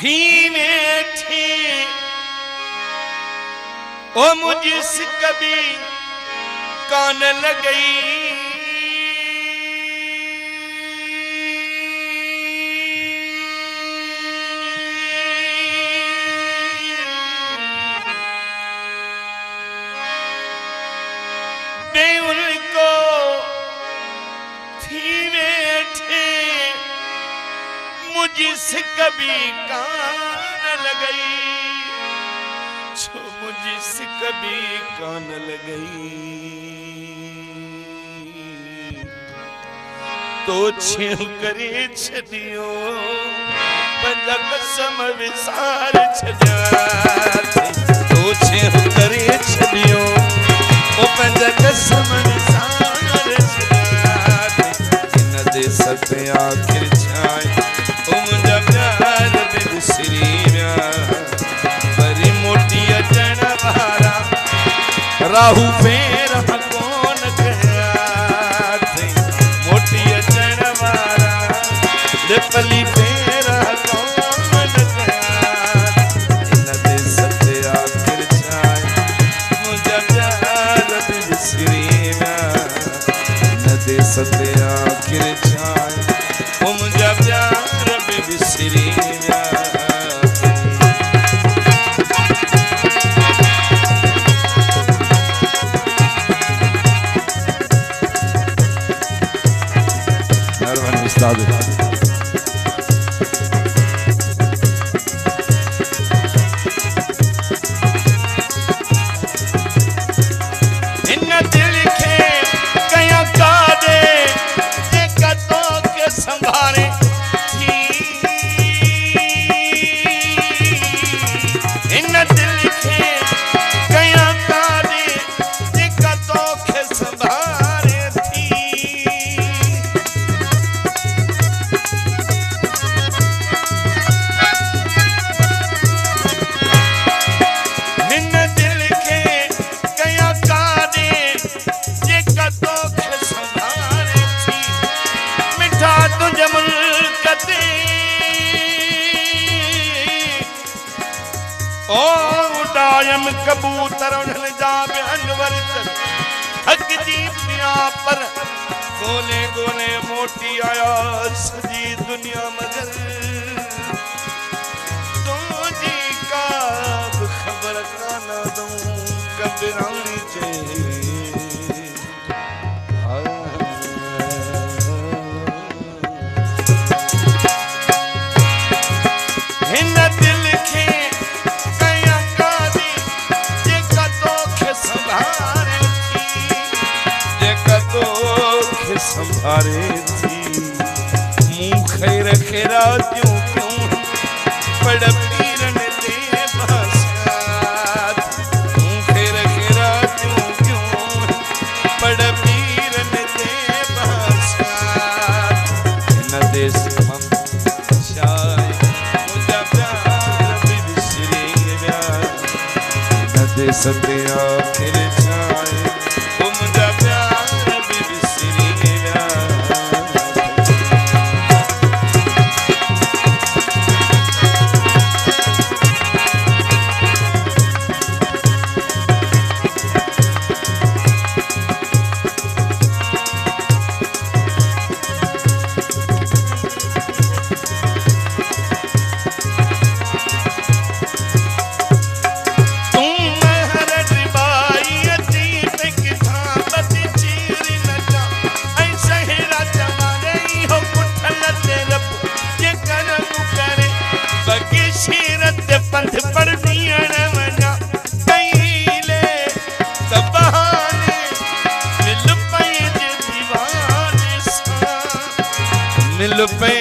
थी बैठे ओ मुझसे कभी कान लगई मैं उनको थी बैठे मुझसे कभी कान लगई जो मुझसे कभी कान लगई तो छेव करे छदियो पंजा कसम विसार छजाते तो छेव करे छदियो ओ पंजा कसम विसार छजाते इन दे सते आखिर छाए ओ मुझा प्यार बिसरी बड़ी मोटी अचन भारा राहु फेर कौन गया थे मोटी अचन भारा पली फेर कौन गया इन दे सते आखिर छाए मुझा प्यार बिसरी इन दे सते आखिर छाए ओ मुझा प्यार बिसरी इन दिल के कया का दे कतों के संभारे थी इन दिल के कया का दे कतों के संभारे थी इन दिल के कया का दे कतों के संभारे थी मिठा तुझे मुल्कते ओ उडायम कबूतर उड़न जावे अनवर हक जी पिया पर गोले गोले मोटी आया सजी दुनिया मगर तो जी का खबर का ना दूं कबरानी चाहिए इन दिल के कया का दी कतों के संभारे थी कतों के संभारे थी मुँह खैर खेरा क्यों क्यों पड़ पीरन दे बसात मुँह खैर खेरा क्यों क्यों पड़ पीरन दे बसात इन देश हम शाय दे सते आखिर छाए ओ मुझा प्यार बिसरी पंथ पर मना कैले तबाने मिल पे दीवाने सा मिल पे